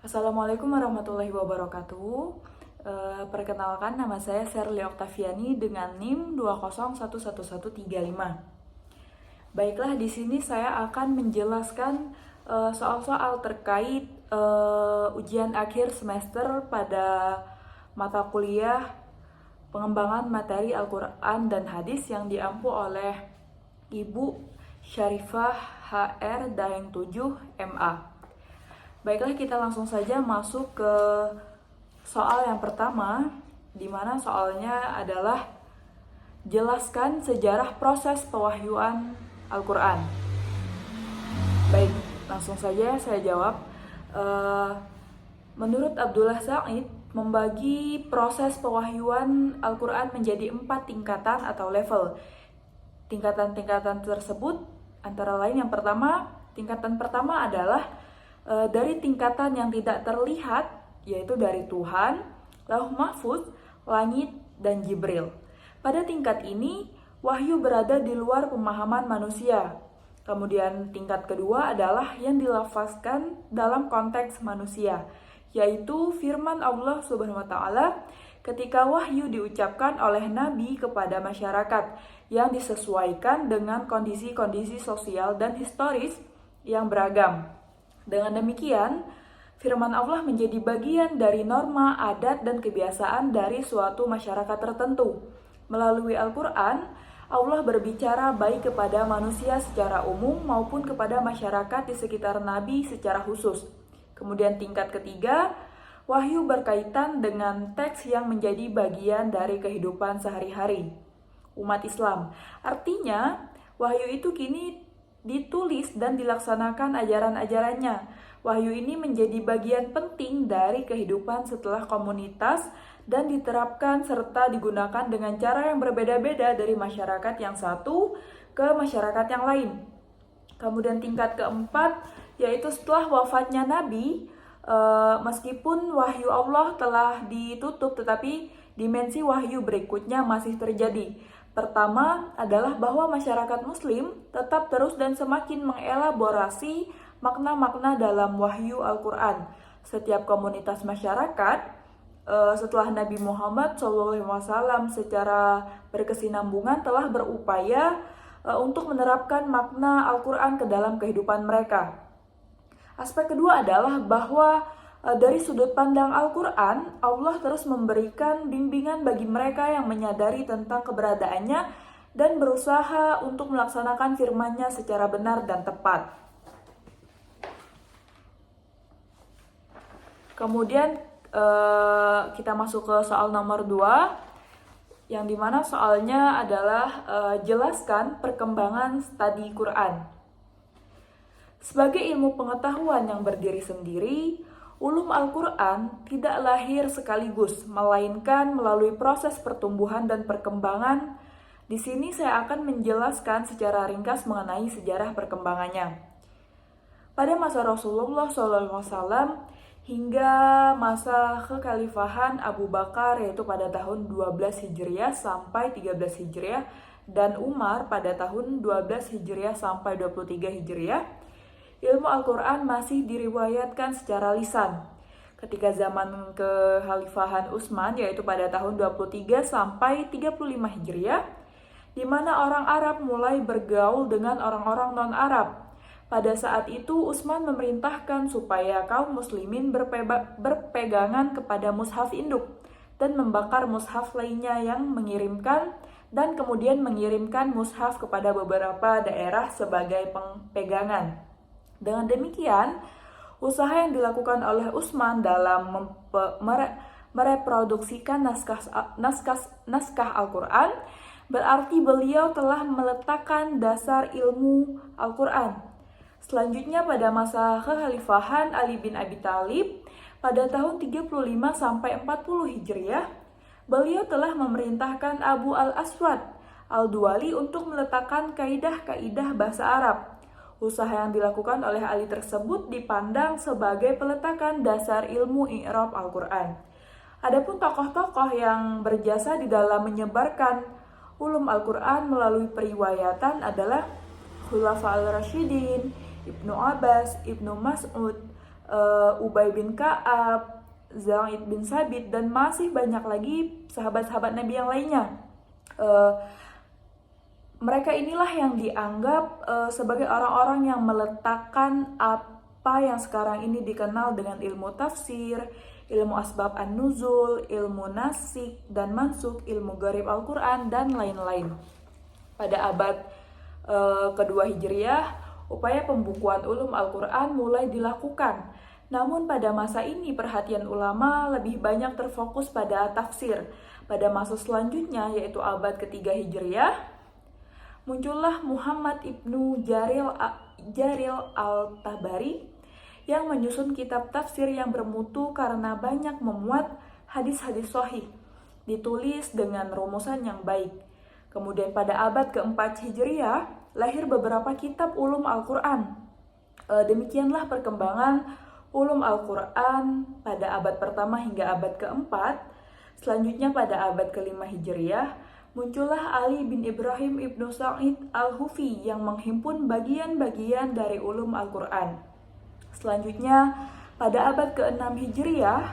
Assalamualaikum warahmatullahi wabarakatuh. Perkenalkan, nama saya Sherly Oktaviani dengan NIM 2011135. Baiklah, di sini saya akan menjelaskan soal-soal terkait ujian akhir semester pada mata kuliah pengembangan materi Al-Quran dan Hadis yang diampu oleh Ibu Syarifah HR Daeng 7 MA. Baiklah, kita langsung saja masuk ke soal yang pertama, di mana soalnya adalah jelaskan sejarah proses pewahyuan Al-Quran. Baik, langsung saja saya jawab. Menurut Abdullah Sa'id, membagi proses pewahyuan Al-Quran menjadi 4 tingkatan atau level. Tingkatan-tingkatan tersebut antara lain yang pertama, tingkatan pertama adalah dari tingkatan yang tidak terlihat, yaitu dari Tuhan, Lauh Mahfuz, langit, dan Jibril. Pada tingkat ini, wahyu berada di luar pemahaman manusia. Kemudian tingkat kedua adalah yang dilafazkan dalam konteks manusia, yaitu firman Allah Subhanahu wa Ta'ala ketika wahyu diucapkan oleh Nabi kepada masyarakat yang disesuaikan dengan kondisi-kondisi sosial dan historis yang beragam. Dengan demikian, firman Allah menjadi bagian dari norma, adat, dan kebiasaan dari suatu masyarakat tertentu. Melalui Al-Quran, Allah berbicara baik kepada manusia secara umum maupun kepada masyarakat di sekitar Nabi secara khusus. Kemudian tingkat ketiga, wahyu berkaitan dengan teks yang menjadi bagian dari kehidupan sehari-hari umat Islam. Artinya, wahyu itu kini ditulis dan dilaksanakan ajaran-ajarannya. Wahyu ini menjadi bagian penting dari kehidupan setelah komunitas dan diterapkan serta digunakan dengan cara yang berbeda-beda dari masyarakat yang satu ke masyarakat yang lain. Kemudian tingkat keempat, yaitu setelah wafatnya Nabi, meskipun wahyu Allah telah ditutup, tetapi dimensi wahyu berikutnya masih terjadi. Pertama adalah bahwa masyarakat muslim tetap terus dan semakin mengelaborasi makna-makna dalam wahyu Al-Quran. Setiap komunitas masyarakat setelah Nabi Muhammad SAW secara berkesinambungan telah berupaya untuk menerapkan makna Al-Quran ke dalam kehidupan mereka. Aspek kedua adalah bahwa dari sudut pandang Al-Quran, Allah terus memberikan bimbingan bagi mereka yang menyadari tentang keberadaannya dan berusaha untuk melaksanakan firman-Nya secara benar dan tepat. Kemudian kita masuk ke soal nomor 2, yang dimana soalnya adalah jelaskan perkembangan studi Quran. Sebagai ilmu pengetahuan yang berdiri sendiri, ulum Al-Quran tidak lahir sekaligus, melainkan melalui proses pertumbuhan dan perkembangan. Di sini saya akan menjelaskan secara ringkas mengenai sejarah perkembangannya. Pada masa Rasulullah SAW hingga masa kekhalifahan Abu Bakar, yaitu pada tahun 12 Hijriah sampai 13 Hijriah, dan Umar pada tahun 12 Hijriah sampai 23 Hijriah, ilmu Al-Quran masih diriwayatkan secara lisan. Ketika zaman kekhalifahan Utsman, yaitu pada tahun 23 sampai 35 Hijriah, di mana orang Arab mulai bergaul dengan orang-orang non-Arab. Pada saat itu, Utsman memerintahkan supaya kaum muslimin berpegangan kepada mushaf induk dan membakar mushaf lainnya yang mengirimkan dan kemudian mengirimkan mushaf kepada beberapa daerah sebagai pegangan. Dengan demikian, usaha yang dilakukan oleh Utsman dalam mereproduksikan naskah Al-Quran berarti beliau telah meletakkan dasar ilmu Al-Quran. Selanjutnya pada masa kekhalifahan Ali bin Abi Thalib pada tahun 35 sampai 40 Hijriah, beliau telah memerintahkan Abu Al-Aswad Al-Duwali untuk meletakkan kaidah-kaidah bahasa Arab. Usaha yang dilakukan oleh Ali tersebut dipandang sebagai peletakan dasar ilmu i'rab Al-Quran. Adapun tokoh-tokoh yang berjasa di dalam menyebarkan ulum Al-Quran melalui periwayatan adalah Khulafa al-Rasyidin, Ibnu Abbas, Ibnu Mas'ud, Ubay bin Ka'ab, Zaid bin Sabit, dan masih banyak lagi sahabat-sahabat Nabi yang lainnya. Mereka inilah yang dianggap sebagai orang-orang yang meletakkan apa yang sekarang ini dikenal dengan ilmu tafsir, ilmu asbab an-nuzul, ilmu nasik dan mansuk, ilmu gharib Al-Quran, dan lain-lain. Pada abad kedua Hijriah, upaya pembukuan ulum Al-Quran mulai dilakukan. Namun pada masa ini perhatian ulama lebih banyak terfokus pada tafsir. Pada masa selanjutnya, yaitu abad ketiga Hijriah, muncullah Muhammad ibnu Jarir al-Tabari yang menyusun kitab tafsir yang bermutu karena banyak memuat hadis-hadis sahih, ditulis dengan rumusan yang baik. Kemudian pada abad keempat Hijriah, lahir beberapa kitab ulum Al-Quran. Demikianlah perkembangan ulum Al-Quran pada abad pertama hingga abad keempat. Selanjutnya pada abad kelima Hijriah, muncullah Ali bin Ibrahim ibnu Sa'id al-Hufi yang menghimpun bagian-bagian dari ulum Al-Quran. Selanjutnya pada abad ke-6 Hijriah,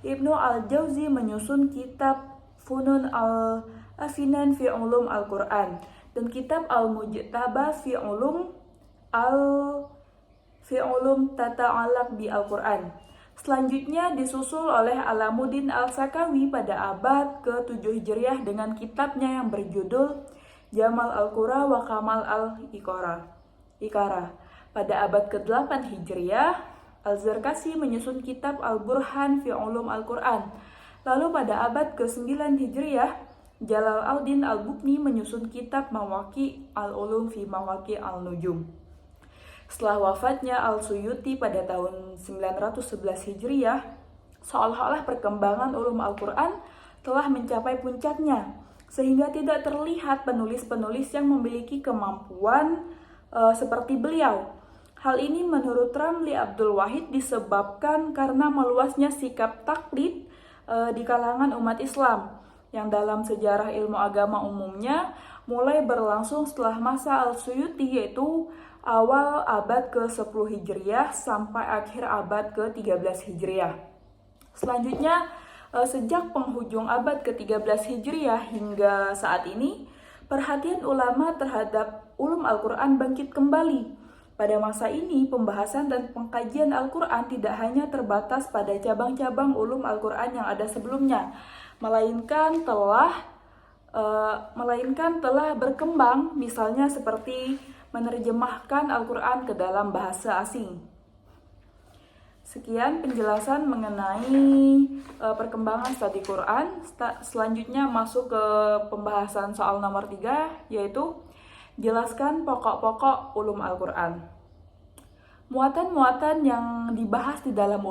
Ibnu al-Jauzi menyusun kitab Funun al-Afinan fi ulum Al-Quran dan kitab Al-Mujtaba fi ulum tata'alaq bi Al-Quran. Selanjutnya disusul oleh Alamuddin al-Sakawi pada abad ke-7 Hijriah dengan kitabnya yang berjudul Jamal al-Qura wa Kamal al-Ikara. Pada abad ke-8 Hijriah, Al-Zarkasi menyusun kitab Al-Burhan fi ulum Al-Quran. Lalu pada abad ke-9 Hijriah, Jalal al-Din al-Bukni menyusun kitab Mawaqi al-Ulum fi Mawaqi al-Nujum. Setelah wafatnya Al-Suyuti pada tahun 911 Hijriah, seolah-olah perkembangan ulum Al-Quran telah mencapai puncaknya, sehingga tidak terlihat penulis-penulis yang memiliki kemampuan seperti beliau. Hal ini menurut Ramli Abdul Wahid disebabkan karena meluasnya sikap taklid di kalangan umat Islam yang dalam sejarah ilmu agama umumnya mulai berlangsung setelah masa Al-Suyuti, yaitu awal abad ke-10 Hijriah sampai akhir abad ke-13 Hijriah. Selanjutnya, sejak penghujung abad ke-13 Hijriah hingga saat ini, perhatian ulama terhadap ulum Al-Quran bangkit kembali. Pada masa ini, pembahasan dan pengkajian Al-Quran tidak hanya terbatas pada cabang-cabang ulum Al-Quran yang ada sebelumnya, melainkan telah berkembang, misalnya seperti menerjemahkan Al-Quran ke dalam bahasa asing. Sekian penjelasan mengenai perkembangan studi Quran. Selanjutnya masuk ke pembahasan soal nomor 3, yaitu jelaskan pokok-pokok ulum Al-Quran. Muatan-muatan yang dibahas di dalam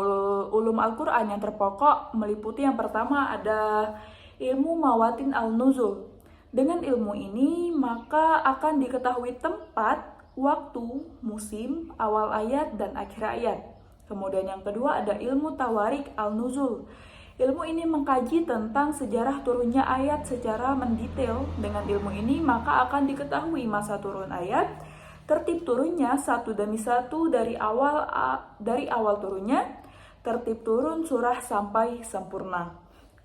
ulum Al-Quran yang terpokok meliputi yang pertama ada ilmu mawatin al-nuzul. Dengan ilmu ini maka akan diketahui tempat, waktu, musim, awal ayat, dan akhir ayat. Kemudian yang kedua ada ilmu tawarik al-nuzul. Ilmu ini mengkaji tentang sejarah turunnya ayat secara mendetail. Dengan ilmu ini maka akan diketahui masa turun ayat, tertib turunnya satu demi satu dari awal turunnya, tertib turun surah sampai sempurna.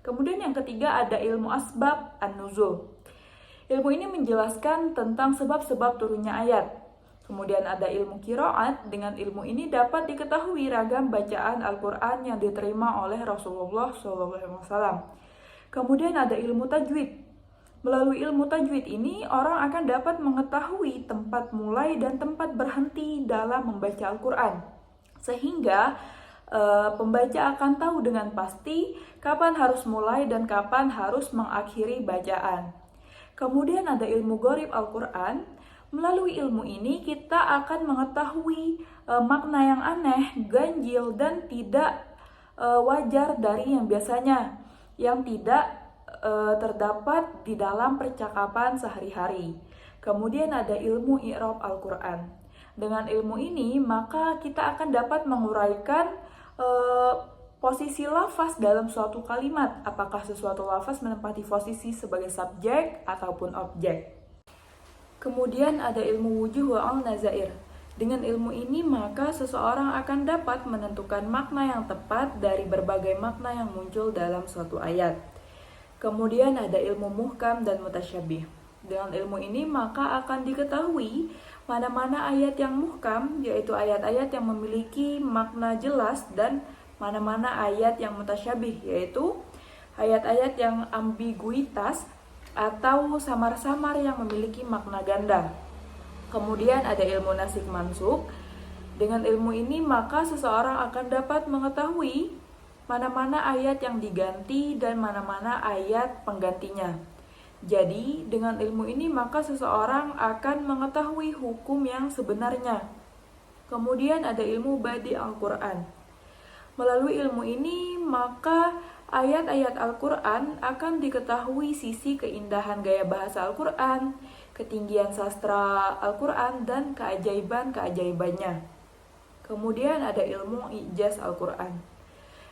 Kemudian yang ketiga ada ilmu asbab an-nuzul. Ilmu ini menjelaskan tentang sebab-sebab turunnya ayat. Kemudian ada ilmu qiraat. Dengan ilmu ini dapat diketahui ragam bacaan Al-Quran yang diterima oleh Rasulullah SAW. Kemudian ada ilmu tajwid. Melalui ilmu tajwid ini, orang akan dapat mengetahui tempat mulai dan tempat berhenti dalam membaca Al-Quran. Sehingga pembaca akan tahu dengan pasti kapan harus mulai dan kapan harus mengakhiri bacaan. Kemudian ada ilmu gharib Al-Quran. Melalui ilmu ini kita akan mengetahui makna yang aneh, ganjil, dan tidak wajar dari yang biasanya, yang tidak terdapat di dalam percakapan sehari-hari. Kemudian ada ilmu i'rab Al-Quran. Dengan ilmu ini maka kita akan dapat menguraikan posisi lafaz dalam suatu kalimat, apakah sesuatu lafaz menempati posisi sebagai subjek ataupun objek. Kemudian ada ilmu wujuh wa al-nazair. Dengan ilmu ini maka seseorang akan dapat menentukan makna yang tepat dari berbagai makna yang muncul dalam suatu ayat. Kemudian ada ilmu muhkam dan mutasyabih. Dengan ilmu ini maka akan diketahui mana-mana ayat yang muhkam, yaitu ayat-ayat yang memiliki makna jelas, dan mana-mana ayat yang mutasyabih, yaitu ayat-ayat yang ambiguitas atau samar-samar yang memiliki makna ganda. Kemudian ada ilmu nasikh mansukh. Dengan ilmu ini maka seseorang akan dapat mengetahui mana-mana ayat yang diganti dan mana-mana ayat penggantinya. Jadi, dengan ilmu ini maka seseorang akan mengetahui hukum yang sebenarnya. Kemudian ada ilmu badi' Al-Quran. Melalui ilmu ini maka ayat-ayat Al-Quran akan diketahui sisi keindahan gaya bahasa Al-Quran, ketinggian sastra Al-Quran, dan keajaiban-keajaibannya. Kemudian ada ilmu ijaz Al-Quran.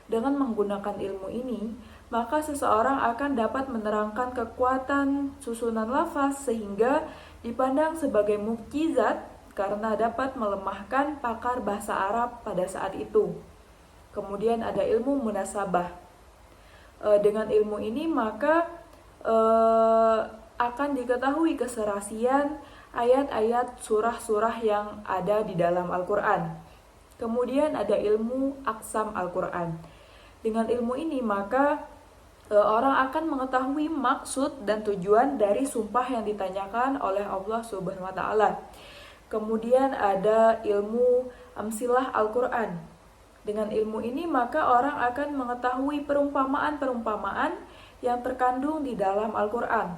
Dengan menggunakan ilmu ini, maka seseorang akan dapat menerangkan kekuatan susunan lafaz sehingga dipandang sebagai mukjizat karena dapat melemahkan pakar bahasa Arab pada saat itu. Kemudian ada ilmu munasabah. Dengan ilmu ini maka akan diketahui keserasian ayat-ayat surah-surah yang ada di dalam Al-Quran. Kemudian ada ilmu aqsam Al-Quran. Dengan ilmu ini maka orang akan mengetahui maksud dan tujuan dari sumpah yang ditanyakan oleh Allah Subhanahu wa taala. Kemudian ada ilmu amsilah Al-Quran. Dengan ilmu ini maka orang akan mengetahui perumpamaan-perumpamaan yang terkandung di dalam Al-Quran.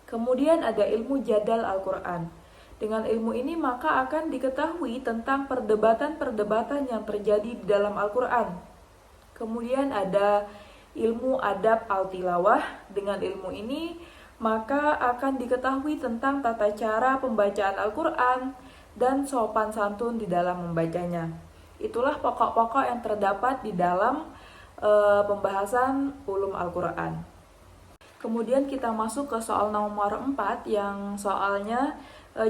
Kemudian ada ilmu jadal Al-Quran. Dengan ilmu ini maka akan diketahui tentang perdebatan-perdebatan yang terjadi di dalam Al-Quran. Kemudian ada ilmu adab al-tilawah. Dengan ilmu ini maka akan diketahui tentang tata cara pembacaan Al-Quran dan sopan santun di dalam membacanya. Itulah pokok-pokok yang terdapat di dalam pembahasan ulum Al-Quran. Kemudian kita masuk ke soal nomor 4 yang soalnya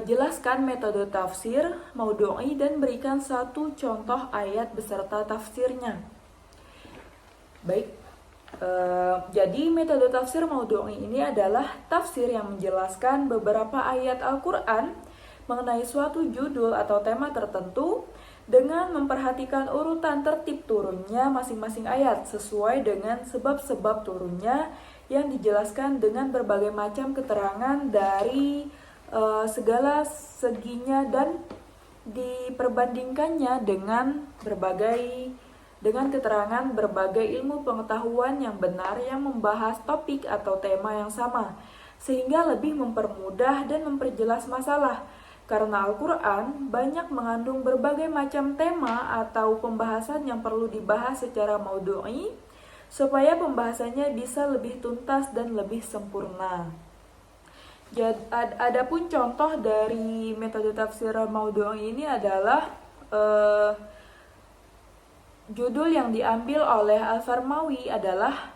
jelaskan metode tafsir maudhu'i dan berikan satu contoh ayat beserta tafsirnya. Baik, jadi metode tafsir maudhu'i ini adalah tafsir yang menjelaskan beberapa ayat Al-Quran mengenai suatu judul atau tema tertentu dengan memperhatikan urutan tertib turunnya masing-masing ayat sesuai dengan sebab-sebab turunnya yang dijelaskan dengan berbagai macam keterangan dari segala seginya dan diperbandingkannya dengan keterangan berbagai ilmu pengetahuan yang benar yang membahas topik atau tema yang sama, sehingga lebih mempermudah dan memperjelas masalah. Karena Al-Quran banyak mengandung berbagai macam tema atau pembahasan yang perlu dibahas secara maudhu'i, supaya pembahasannya bisa lebih tuntas dan lebih sempurna. Adapun contoh dari metode tafsir maudhu'i ini adalah judul yang diambil oleh Al-Farmawi adalah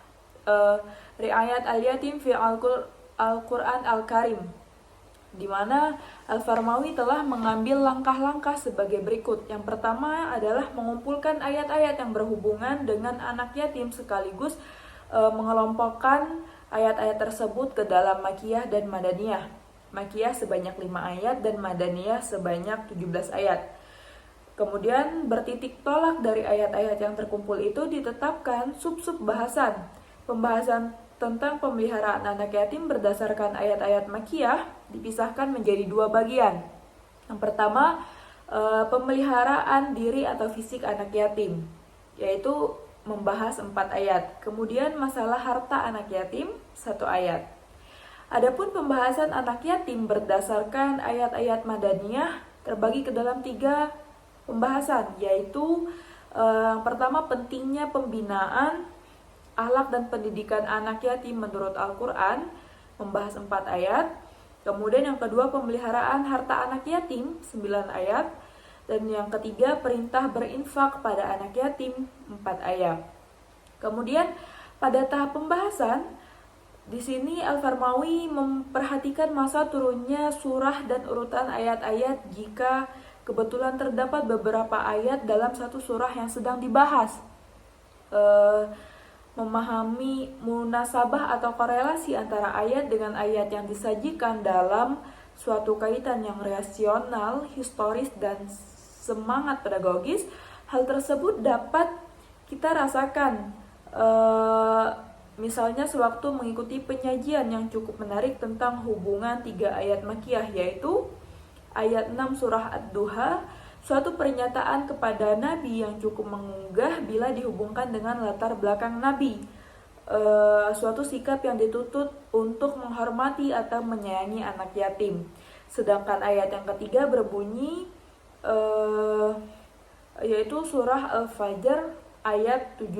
Ri'ayat al-Yatim fi Al-Quran Al-Karim, di mana Al-Farmawi telah mengambil langkah-langkah sebagai berikut. Yang pertama adalah mengumpulkan ayat-ayat yang berhubungan dengan anak yatim sekaligus mengelompokkan ayat-ayat tersebut ke dalam Makkiyah dan Madaniyah. Makkiyah sebanyak 5 ayat dan Madaniyah sebanyak 17 ayat. Kemudian bertitik tolak dari ayat-ayat yang terkumpul itu ditetapkan sub-sub bahasan. Pembahasan tentang pemeliharaan anak yatim berdasarkan ayat-ayat Makkiyah dipisahkan menjadi 2 bagian. Yang pertama, pemeliharaan diri atau fisik anak yatim, yaitu membahas 4 ayat. Kemudian masalah harta anak yatim 1 ayat. Adapun pembahasan anak yatim berdasarkan ayat-ayat Madaniyah terbagi ke dalam 3 pembahasan, yaitu yang pertama pentingnya pembinaan akhlak dan pendidikan anak yatim menurut Al-Quran, membahas 4 ayat. Kemudian yang kedua pemeliharaan harta anak yatim 9 ayat. Dan yang ketiga perintah berinfak pada anak yatim 4 ayat. Kemudian pada tahap pembahasan di sini Al-Farmawi memperhatikan masa turunnya surah dan urutan ayat-ayat jika kebetulan terdapat beberapa ayat dalam satu surah yang sedang dibahas. Memahami munasabah atau korelasi antara ayat dengan ayat yang disajikan dalam suatu kaitan yang rasional, historis, dan semangat pedagogis, hal tersebut dapat kita rasakan misalnya sewaktu mengikuti penyajian yang cukup menarik tentang hubungan 3 ayat Makkiyah, yaitu ayat 6 surah Ad-Duha, suatu pernyataan kepada Nabi yang cukup mengunggah bila dihubungkan dengan latar belakang Nabi. Suatu sikap yang dituntut untuk menghormati atau menyayangi anak yatim. Sedangkan ayat yang ketiga berbunyi yaitu surah Al-Fajr ayat 17,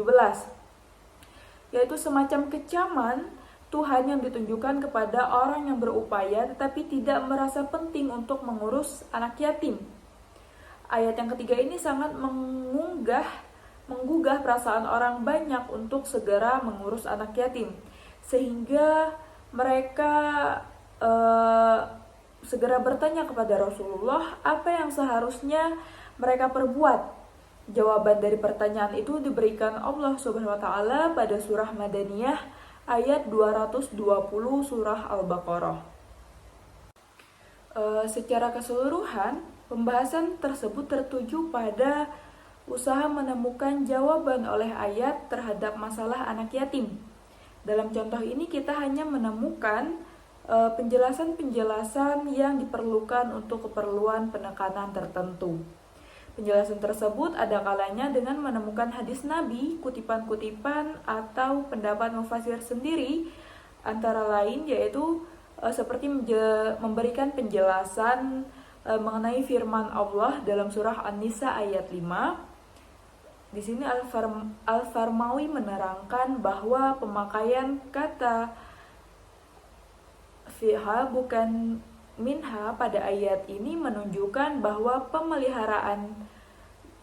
yaitu semacam kecaman Tuhan yang ditunjukkan kepada orang yang berupaya tetapi tidak merasa penting untuk mengurus anak yatim. Ayat yang ketiga ini sangat menggugah perasaan orang banyak untuk segera mengurus anak yatim, sehingga mereka segera bertanya kepada Rasulullah apa yang seharusnya mereka perbuat. Jawaban dari pertanyaan itu diberikan Allah Subhanahu wa taala pada surah Madaniyah ayat 220 surah Al-Baqarah. Secara keseluruhan, pembahasan tersebut tertuju pada usaha menemukan jawaban oleh ayat terhadap masalah anak yatim. Dalam contoh ini kita hanya menemukan penjelasan-penjelasan yang diperlukan untuk keperluan penekanan tertentu. Penjelasan tersebut ada kalanya dengan menemukan hadis Nabi, kutipan-kutipan atau pendapat mufasir sendiri, antara lain yaitu seperti memberikan penjelasan mengenai firman Allah dalam surah An-Nisa ayat 5. Di sini Al-Farmawi menerangkan bahwa pemakaian kata fiha bukan minha pada ayat ini menunjukkan bahwa pemeliharaan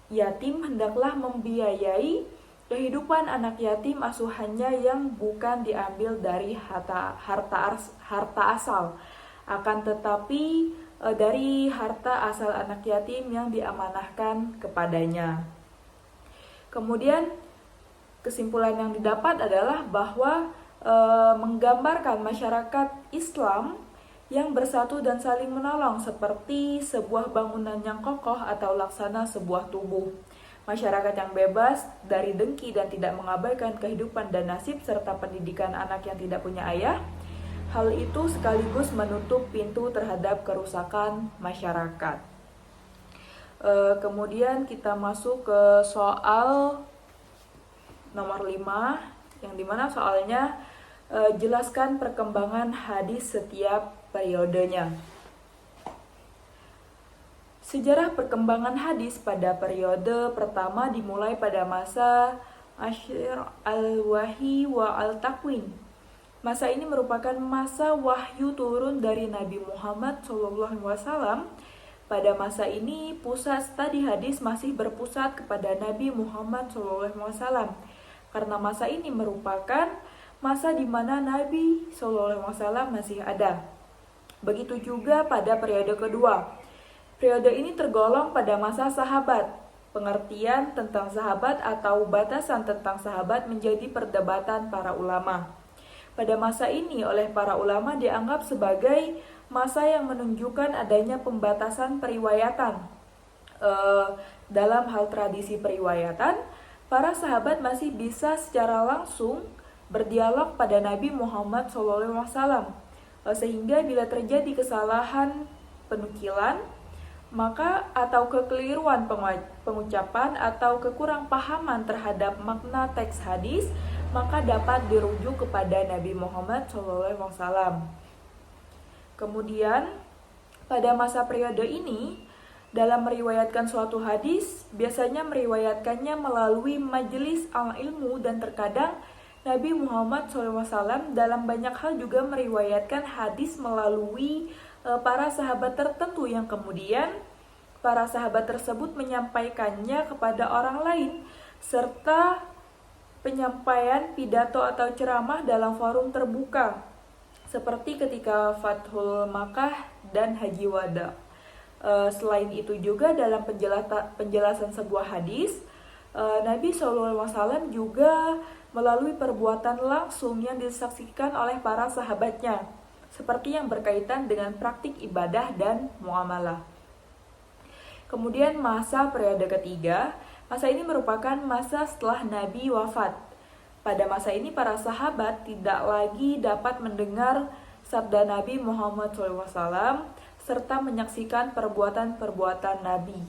yatim hendaklah membiayai kehidupan anak yatim asuhannya yang bukan diambil dari harta asal, akan tetapi dari harta asal anak yatim yang diamanahkan kepadanya. Kemudian kesimpulan yang didapat adalah bahwa menggambarkan masyarakat Islam yang bersatu dan saling menolong seperti sebuah bangunan yang kokoh atau laksana sebuah tubuh. Masyarakat yang bebas dari dengki dan tidak mengabaikan kehidupan dan nasib serta pendidikan anak yang tidak punya ayah. Hal itu sekaligus menutup pintu terhadap kerusakan masyarakat. Kemudian kita masuk ke soal nomor 5, yang dimana soalnya jelaskan perkembangan hadis setiap periodenya. Sejarah perkembangan hadis pada periode pertama dimulai pada masa Asyir al-Wahyi wa al-Takwin. Masa ini merupakan masa wahyu turun dari Nabi Muhammad SAW. Pada masa ini, pusat studi hadis masih berpusat kepada Nabi Muhammad SAW. Karena masa ini merupakan masa di mana Nabi SAW masih ada. Begitu juga pada periode kedua. Periode ini tergolong pada masa sahabat. Pengertian tentang sahabat atau batasan tentang sahabat menjadi perdebatan para ulama. Pada masa ini oleh para ulama dianggap sebagai masa yang menunjukkan adanya pembatasan periwayatan. Dalam hal tradisi periwayatan, para sahabat masih bisa secara langsung berdialog pada Nabi Muhammad SAW. Sehingga bila terjadi kesalahan penukilan, maka atau kekeliruan pengucapan atau kekurang pahaman terhadap makna teks hadis, maka dapat dirujuk kepada Nabi Muhammad SAW. Kemudian, pada masa periode ini, dalam meriwayatkan suatu hadis, biasanya meriwayatkannya melalui majelis al-ilmu dan terkadang Nabi Muhammad SAW dalam banyak hal juga meriwayatkan hadis melalui para sahabat tertentu yang kemudian para sahabat tersebut menyampaikannya kepada orang lain, serta penyampaian pidato atau ceramah dalam forum terbuka, seperti ketika Fathul Makkah dan Haji Wada. Selain itu juga dalam penjelasan sebuah hadis, Nabi SAW juga melalui perbuatan langsung yang disaksikan oleh para sahabatnya, seperti yang berkaitan dengan praktik ibadah dan muamalah. Kemudian masa periode ketiga, masa ini merupakan masa setelah Nabi wafat. Pada masa ini para sahabat tidak lagi dapat mendengar sabda Nabi Muhammad SAW serta menyaksikan perbuatan-perbuatan Nabi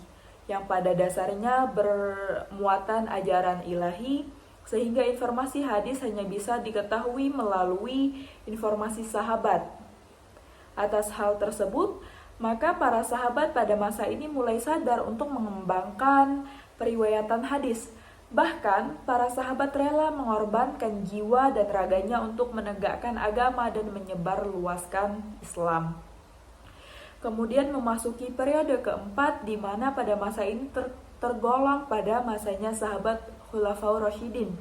yang pada dasarnya bermuatan ajaran ilahi, sehingga informasi hadis hanya bisa diketahui melalui informasi sahabat. Atas hal tersebut, maka para sahabat pada masa ini mulai sadar untuk mengembangkan periwayatan hadis. Bahkan, para sahabat rela mengorbankan jiwa dan raganya untuk menegakkan agama dan menyebarluaskan Islam. Kemudian memasuki periode keempat, di mana pada masa ini tergolong pada masanya sahabat Khulafaur Rasyidin.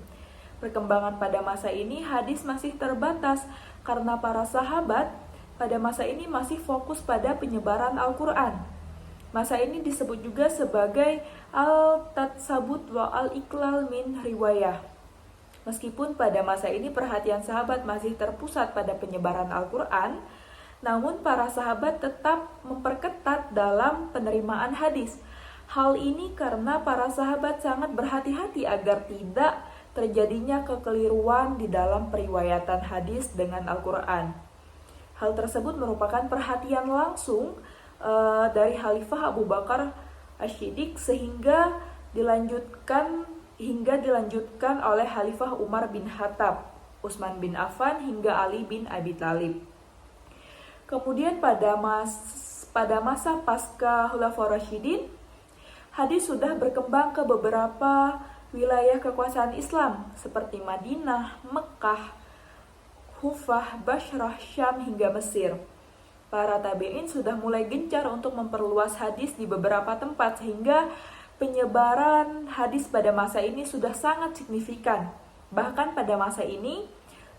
Perkembangan pada masa ini hadis masih terbatas karena para sahabat pada masa ini masih fokus pada penyebaran Al-Quran. Masa ini disebut juga sebagai al-tatsabut wa al-iklal min riwayah. Meskipun pada masa ini perhatian sahabat masih terpusat pada penyebaran Al-Quran, namun para sahabat tetap memperketat dalam penerimaan hadis. Hal ini karena para sahabat sangat berhati-hati agar tidak terjadinya kekeliruan di dalam periwayatan hadis dengan Al-Quran. Hal tersebut merupakan perhatian langsung dari Khalifah Abu Bakar Asy-Syiddiq sehingga dilanjutkan oleh Khalifah Umar bin Khattab, Utsman bin Affan hingga Ali bin Abi Thalib. Kemudian pada masa pasca Khulafaur Rasyidin, hadis sudah berkembang ke beberapa wilayah kekuasaan Islam seperti Madinah, Mekah, Kufah, Bashrah, Syam hingga Mesir. Para tabi'in sudah mulai gencar untuk memperluas hadis di beberapa tempat sehingga penyebaran hadis pada masa ini sudah sangat signifikan. Bahkan pada masa ini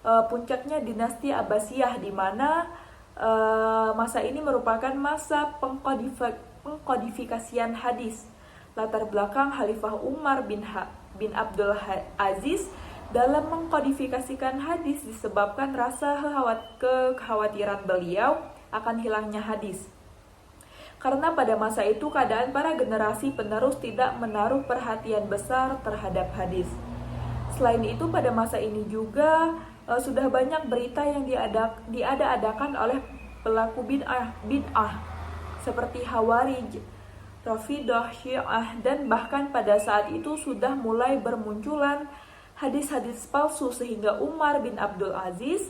puncaknya dinasti Abbasiyah, di mana masa ini merupakan masa pengkodifikasian hadis. Latar belakang Khalifah Umar bin Abdul Aziz dalam mengkodifikasikan hadis disebabkan rasa kekhawatiran beliau akan hilangnya hadis. Karena pada masa itu keadaan para generasi penerus tidak menaruh perhatian besar terhadap hadis. Selain itu pada masa ini juga sudah banyak berita yang diada-adakan oleh pelaku bid'ah seperti Khawarij, Rafidhah, Syiah, dan bahkan pada saat itu sudah mulai bermunculan hadis-hadis palsu sehingga Umar bin Abdul Aziz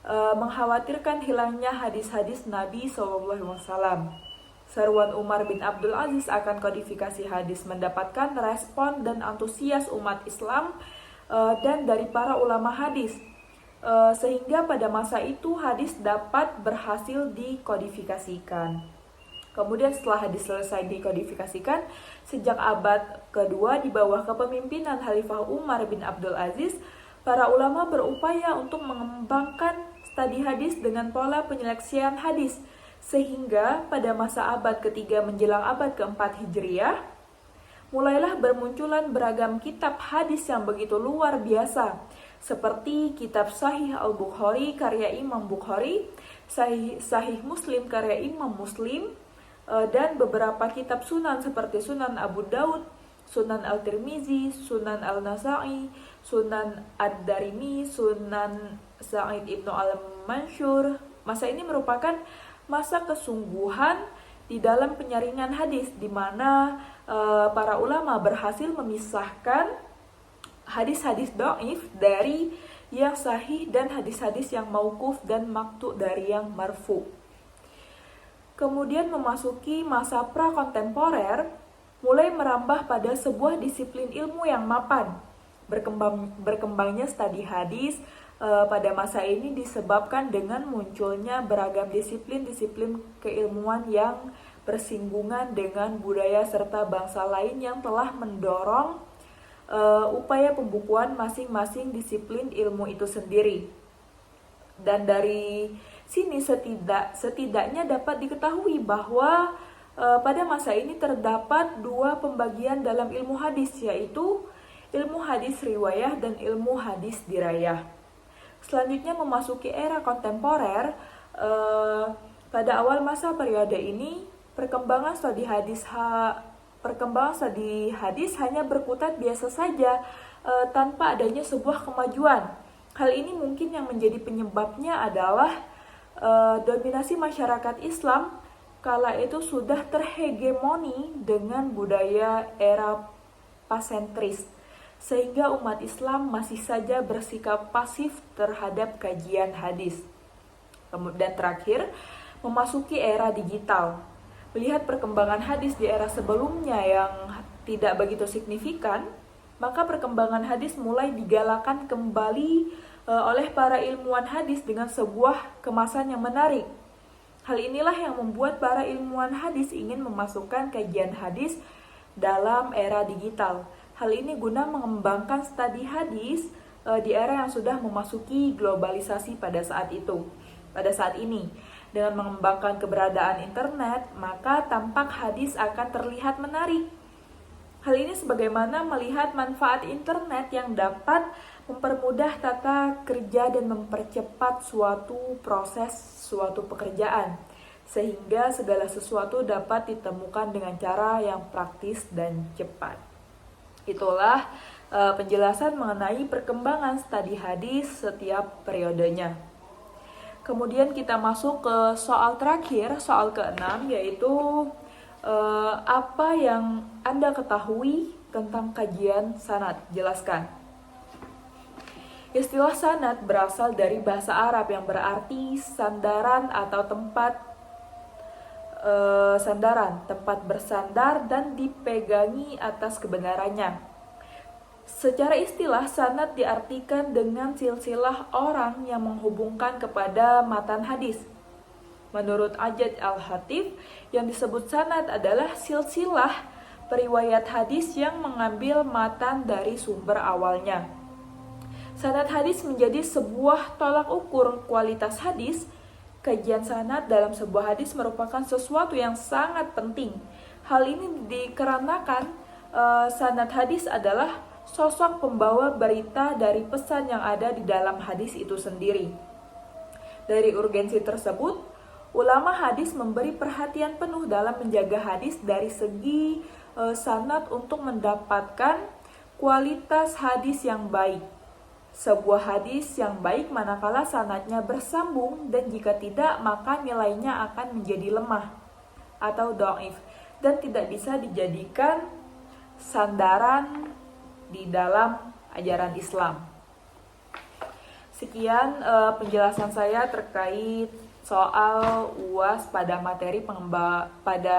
mengkhawatirkan hilangnya hadis-hadis Nabi SAW. Seruan Umar bin Abdul Aziz akan kodifikasi hadis mendapatkan respon dan antusias umat Islam dan dari para ulama hadis. Sehingga pada masa itu hadis dapat berhasil dikodifikasikan. Kemudian setelah hadis selesai dikodifikasikan, sejak abad kedua di bawah kepemimpinan Khalifah Umar bin Abdul Aziz, para ulama berupaya untuk mengembangkan studi hadis dengan pola penyeleksian hadis, sehingga pada masa abad ketiga menjelang abad keempat Hijriah, mulailah bermunculan beragam kitab hadis yang begitu luar biasa, seperti kitab Sahih Al-Bukhari karya Imam Bukhari, Sahih Muslim karya Imam Muslim, dan beberapa kitab sunan seperti Sunan Abu Daud, Sunan Al-Tirmizi, Sunan Al-Nasa'i, Sunan Ad-Darimi, Sunan Sa'id Ibnu Al-Mansyur. Masa ini merupakan masa kesungguhan di dalam penyaringan hadis, di mana para ulama berhasil memisahkan hadis-hadis dhaif dari yang sahih dan hadis-hadis yang mauquf dan maqtu dari yang marfu. Kemudian memasuki masa pra-kontemporer, mulai merambah pada sebuah disiplin ilmu yang mapan. Berkembangnya studi hadis pada masa ini disebabkan dengan munculnya beragam disiplin-disiplin keilmuan yang bersinggungan dengan budaya serta bangsa lain yang telah mendorong upaya pembukuan masing-masing disiplin ilmu itu sendiri. Dan dari sini setidaknya dapat diketahui bahwa pada masa ini terdapat dua pembagian dalam ilmu hadis, yaitu ilmu hadis riwayah dan ilmu hadis dirayah. Selanjutnya memasuki era kontemporer, pada awal masa periode ini perkembangan studi hadis hanya berkutat biasa saja tanpa adanya sebuah kemajuan. Hal ini mungkin yang menjadi penyebabnya adalah dominasi masyarakat Islam kala itu sudah terhegemoni dengan budaya era pasentris, sehingga umat Islam masih saja bersikap pasif terhadap kajian hadis. Kemudian terakhir, memasuki era digital. Melihat perkembangan hadis di era sebelumnya yang tidak begitu signifikan, maka perkembangan hadis mulai digalakan kembali oleh para ilmuwan hadis dengan sebuah kemasan yang menarik. Hal inilah yang membuat para ilmuwan hadis ingin memasukkan kajian hadis dalam era digital. Hal ini guna mengembangkan studi hadis di era yang sudah memasuki globalisasi pada saat ini. Dengan mengembangkan keberadaan internet, maka tampak hadis akan terlihat menarik. Hal ini sebagaimana melihat manfaat internet yang dapat mempermudah tata kerja dan mempercepat suatu pekerjaan, sehingga segala sesuatu dapat ditemukan dengan cara yang praktis dan cepat. Itulah penjelasan mengenai perkembangan studi hadis setiap periodenya. Kemudian kita masuk ke soal terakhir, soal ke-6, yaitu apa yang Anda ketahui tentang kajian sanad? Jelaskan. Istilah sanad berasal dari bahasa Arab yang berarti sandaran atau tempat bersandar dan dipegangi atas kebenarannya. Secara istilah, sanad diartikan dengan silsilah orang yang menghubungkan kepada matan hadis. Menurut Ajad Al-Hatif, yang disebut sanad adalah silsilah periwayat hadis yang mengambil matan dari sumber awalnya. Sanad hadis menjadi sebuah tolak ukur kualitas hadis. Kajian sanad dalam sebuah hadis merupakan sesuatu yang sangat penting. Hal ini dikarenakan sanad hadis adalah sosok pembawa berita dari pesan yang ada di dalam hadis itu sendiri. Dari urgensi tersebut, ulama hadis memberi perhatian penuh dalam menjaga hadis dari segi sanad untuk mendapatkan kualitas hadis yang baik. Sebuah hadis yang baik manakala sanadnya bersambung, dan jika tidak maka nilainya akan menjadi lemah atau dhaif dan tidak bisa dijadikan sandaran di dalam ajaran Islam. Sekian penjelasan saya terkait soal UAS pada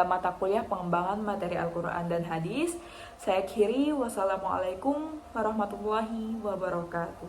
mata kuliah pengembangan materi Al-Quran dan Hadis. Saya akhiri, wassalamualaikum warahmatullahi wabarakatuh.